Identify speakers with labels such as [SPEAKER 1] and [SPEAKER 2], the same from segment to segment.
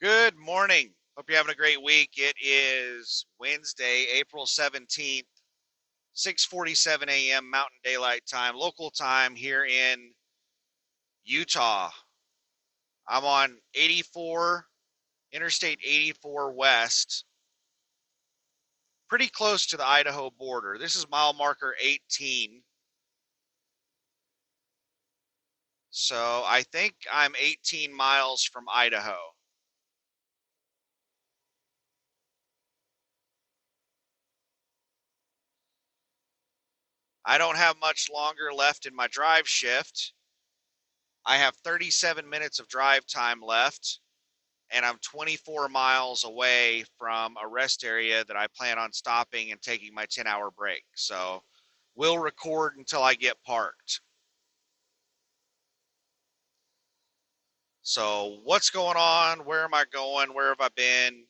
[SPEAKER 1] Good morning. Hope you're having a great week. It is Wednesday, April 17th, 6:47 a.m. Mountain Daylight Time, local time here in Utah. I'm on 84, Interstate 84 West, pretty close to the Idaho border. This is mile marker 18. So I think I'm 18 miles from Idaho. I don't have much longer left in my drive shift. I have 37 minutes of drive time left, and I'm 24 miles away from a rest area that I plan on stopping and taking my 10-hour break. So we'll record until I get parked. So what's going on? Where am I going? Where have I been?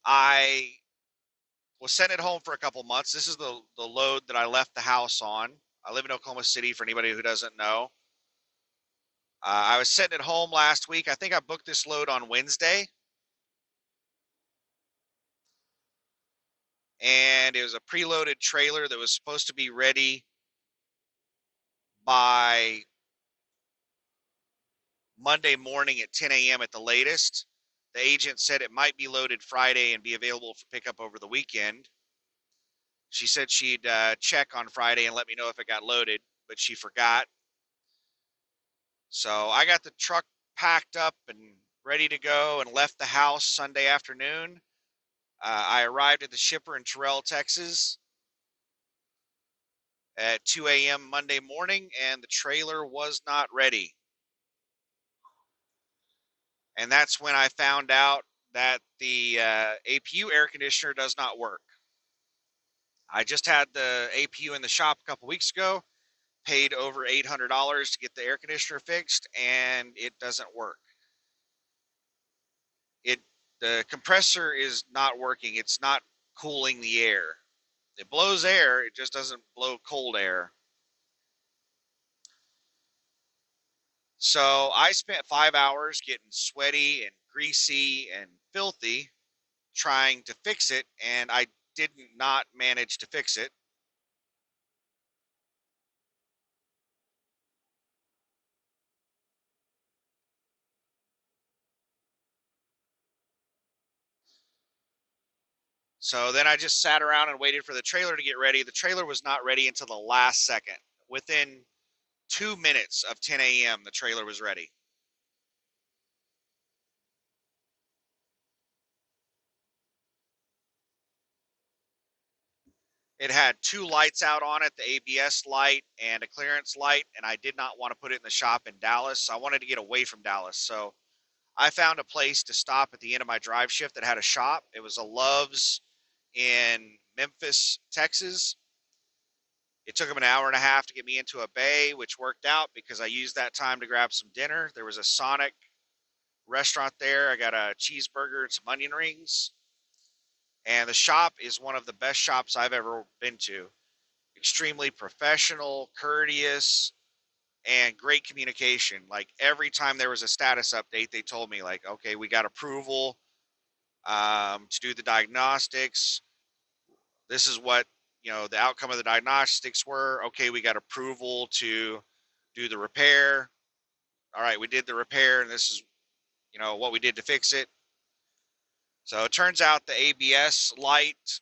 [SPEAKER 1] I was sent at home for a couple months. This is the load that I left the house on. I live in Oklahoma City for anybody who doesn't know. I was sitting at home last week. I think I booked this load on Wednesday, and it was a preloaded trailer that was supposed to be ready by Monday morning at 10 a.m. at the latest. The agent said it might be loaded Friday and be available for pickup over the weekend. She said she'd check on Friday and let me know if it got loaded, but she forgot. So I got the truck packed up and ready to go and left the house Sunday afternoon. I arrived at the shipper in Terrell, Texas at 2 a.m. Monday morning, and the trailer was not ready. And that's when I found out that the APU air conditioner does not work. I just had the APU in the shop a couple weeks ago, paid over $800 to get the air conditioner fixed, and it doesn't work. It the compressor is not working. It's not cooling the air. It blows air, it just doesn't blow cold air. So I spent 5 hours getting sweaty and greasy and filthy trying to fix it, and I did not manage to fix it. So then I just sat around and waited for the trailer to get ready. The trailer was not ready until the last second. Within 2 minutes of 10 a.m., the trailer was ready. It had two lights out on it, the ABS light and a clearance light, and I did not want to put it in the shop in Dallas. So I wanted to get away from Dallas. So I found a place to stop at the end of my drive shift that had a shop. It was a Love's in Memphis, Texas. It took them an hour and a half to get me into a bay, which worked out because I used that time to grab some dinner. There was a Sonic restaurant there. I got a cheeseburger and some onion rings. And the shop is one of the best shops I've ever been to. Extremely professional, courteous, and great communication. Like every time there was a status update, they told me like, okay, we got approval to do the diagnostics. This is what, the outcome of the diagnostics were. Okay, we got approval to do the repair. All right, we did the repair, and this is, what we did to fix it. So it turns out the ABS light,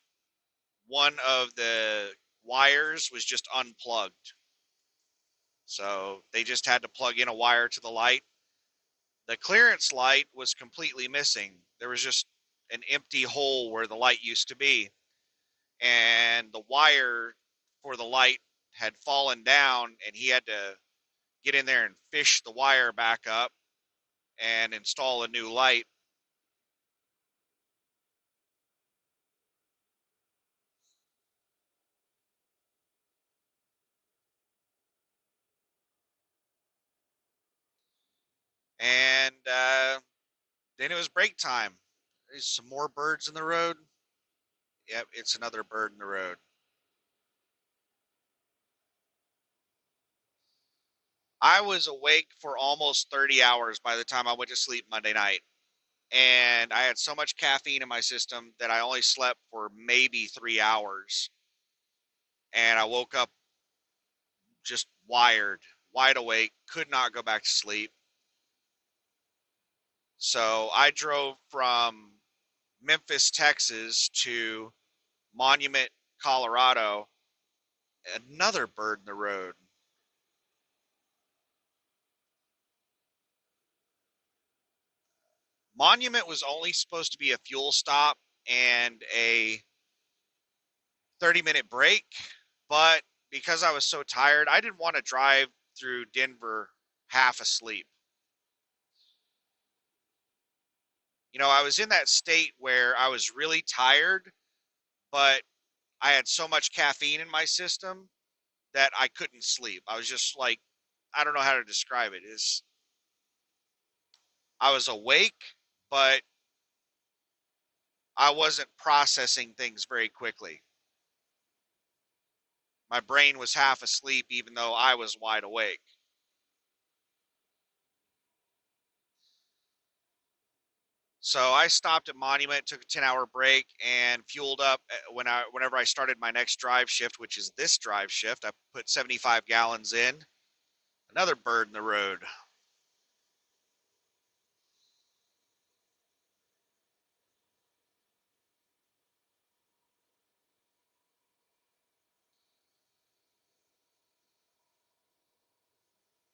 [SPEAKER 1] one of the wires was just unplugged. So they just had to plug in a wire to the light. The clearance light was completely missing. There was just an empty hole where the light used to be. And the wire for the light had fallen down, and he had to get in there and fish the wire back up and install a new light. And then it was break time. There's some more birds in the road. Yep, it's another bird in the road. I was awake for almost 30 hours by the time I went to sleep Monday night. and I had so much caffeine in my system that I only slept for maybe 3 hours, and I woke up just wired, wide awake, could not go back to sleep. So I drove from Memphis, Texas to Monument, Colorado. Another bird in the road. Monument was only supposed to be a fuel stop and a 30-minute break, but because I was so tired, I didn't want to drive through Denver half asleep. I was in that state where I was really tired, but I had so much caffeine in my system that I couldn't sleep. I was just like, I don't know how to describe it. Is I was awake, but I wasn't processing things very quickly. My brain was half asleep, even though I was wide awake. So I stopped at Monument, took a 10-hour break, and fueled up whenever I started my next drive shift, which is this drive shift. I put 75 gallons in. Another bird in the road.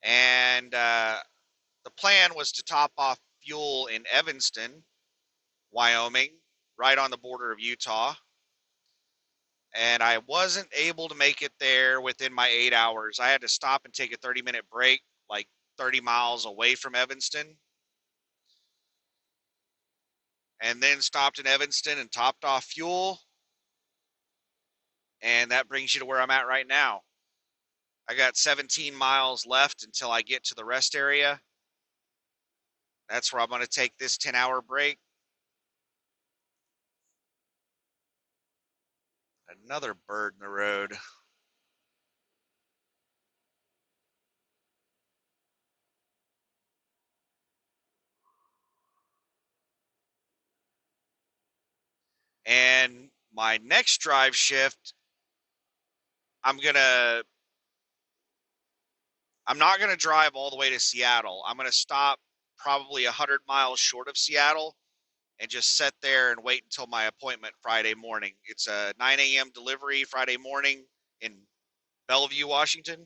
[SPEAKER 1] And the plan was to top off fuel in Evanston, Wyoming, right on the border of Utah. And I wasn't able to make it there within my 8 hours. I had to stop and take a 30-minute break, like 30 miles away from Evanston, and then stopped in Evanston and topped off fuel. And that brings you to where I'm at right now. I got 17 miles left until I get to the rest area. That's where I'm going to take this 10-hour break. Another bird in the road. And my next drive shift, I'm going to I'm not going to drive all the way to Seattle. I'm going to stop probably 100 miles short of Seattle and just sit there and wait until my appointment Friday morning. It's a 9 a.m. delivery Friday morning in Bellevue, Washington,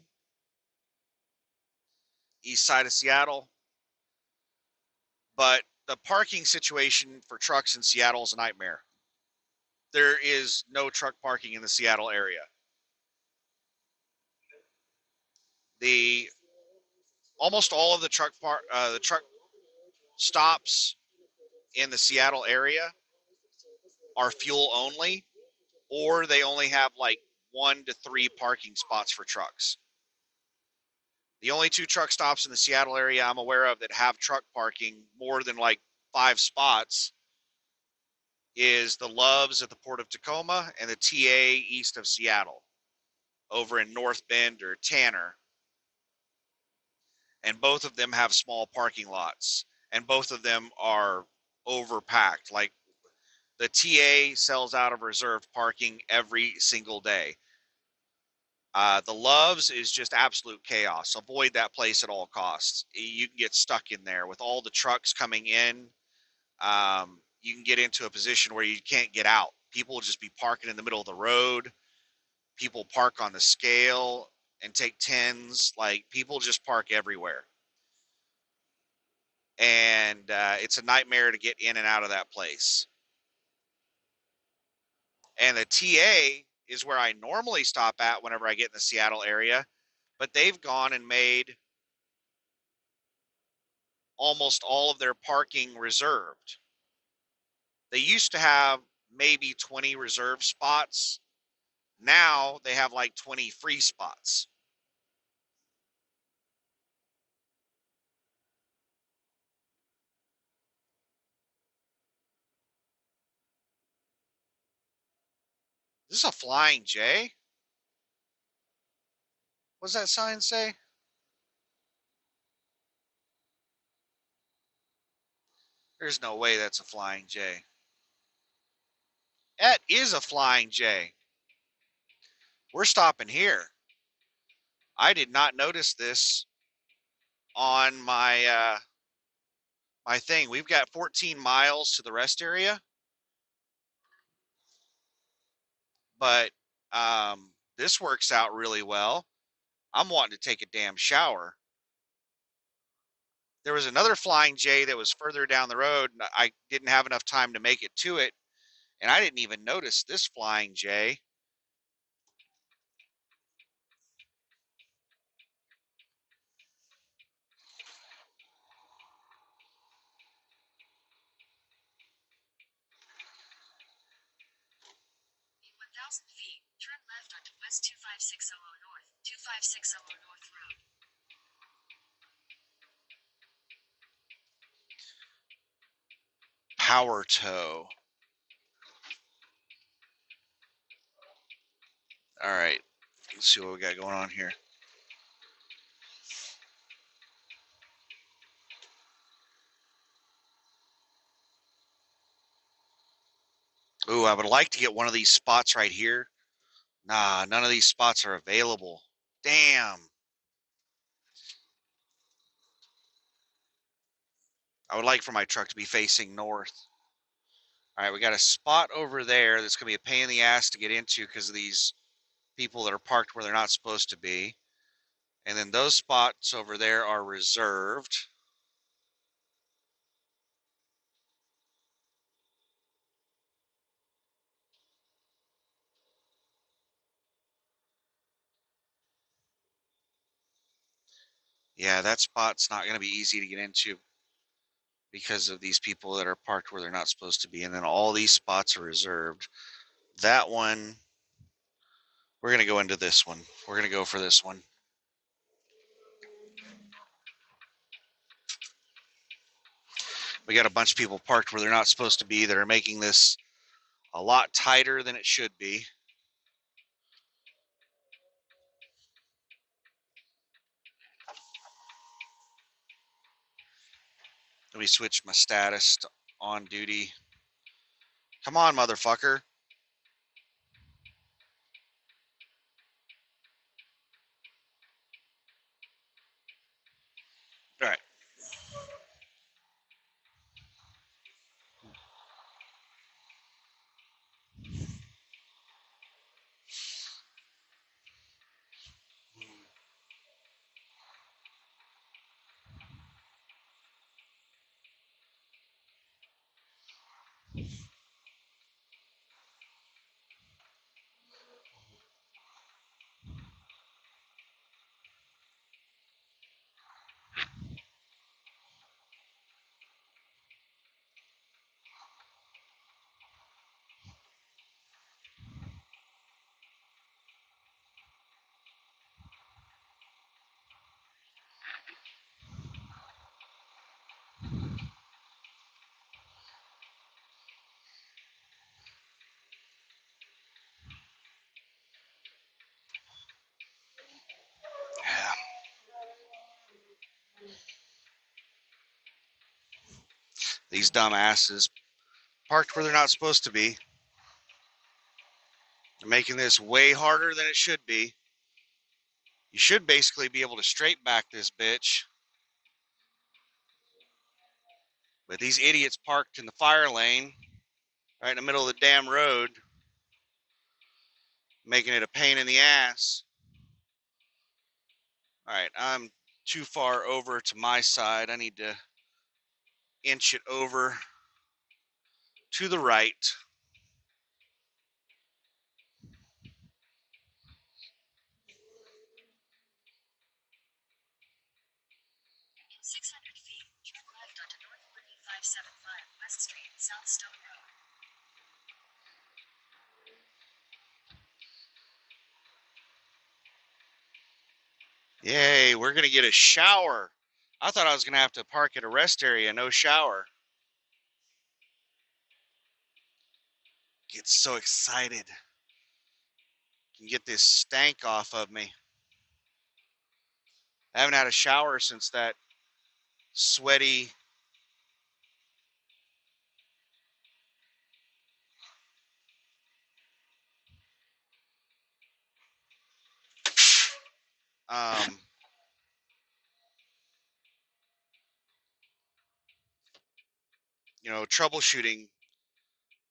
[SPEAKER 1] east side of Seattle. But the parking situation for trucks in Seattle is a nightmare. There is no truck parking in the Seattle area. The Almost all of the truck stops in the Seattle area are fuel only, or they only have like 1 to 3 parking spots for trucks. The only 2 truck stops in the Seattle area I'm aware of that have truck parking more than like 5 spots is the Loves at the Port of Tacoma and the TA east of Seattle over in North Bend or Tanner. And both of them have small parking lots, and both of them are overpacked. Like the TA sells out of reserved parking every single day. The Loves is just absolute chaos. Avoid that place at all costs. You can get stuck in there with all the trucks coming in. You can get into a position where you can't get out. People will just be parking in the middle of the road. People park on the scale and take tens. Like people just park everywhere. And it's a nightmare to get in and out of that place. And the TA is where I normally stop at whenever I get in the Seattle area, but they've gone and made almost all of their parking reserved. They used to have maybe 20 reserved spots. Now they have like 20 free spots. Is this a Flying J? What does that sign say? There's no way that's a Flying J. That is a Flying J. We're stopping here. I did not notice this on my thing. We've got 14 miles to the rest area, but this works out really well. I'm wanting to take a damn shower. There was another Flying J that was further down the road, and I didn't have enough time to make it to it, and I didn't even notice this Flying J.
[SPEAKER 2] In 1,000 feet, turn left onto West 25600 North, 2560 North Road.
[SPEAKER 1] Power tow. All right, let's see what we got going on here. Ooh, I would like to get one of these spots right here. Nah, none of these spots are available. Damn. I would like for my truck to be facing north. All right, we got a spot over there that's going to be a pain in the ass to get into because of these people that are parked where they're not supposed to be. And then those spots over there are reserved. Yeah, that spot's not going to be easy to get into because of these people that are parked where they're not supposed to be. And then all these spots are reserved. That one, we're going to go into this one. We're going to go for this one. We got a bunch of people parked where they're not supposed to be that are making this a lot tighter than it should be. Let me switch my status to on duty. Come on, motherfucker. All right. Yeah. These dumbasses parked where they're not supposed to be. They're making this way harder than it should be. You should basically be able to straight back this bitch. But these idiots parked in the fire lane right in the middle of the damn road, making it a pain in the ass. All right, I'm too far over to my side. I need to inch it over to the right.
[SPEAKER 2] In 600 feet, turn left onto North 575 West Street, South Stone Road.
[SPEAKER 1] Yay, we're going to get a shower. I thought I was going to have to park at a rest area, no shower. Get so excited. Can get this stank off of me. I haven't had a shower since that sweaty Um, troubleshooting.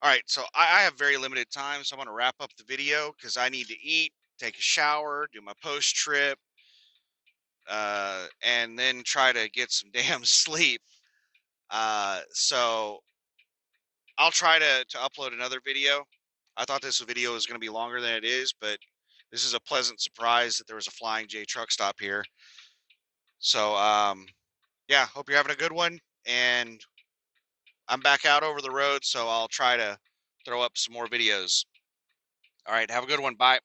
[SPEAKER 1] All right, so I have very limited time, so I'm going to wrap up the video because I need to eat, take a shower, do my post trip, and then try to get some damn sleep. So I'll try to upload another video. I thought this video was going to be longer than it is, but this is a pleasant surprise that there was a Flying J truck stop here. So yeah, hope you're having a good one, and I'm back out over the road, so I'll try to throw up some more videos. All right, have a good one. Bye.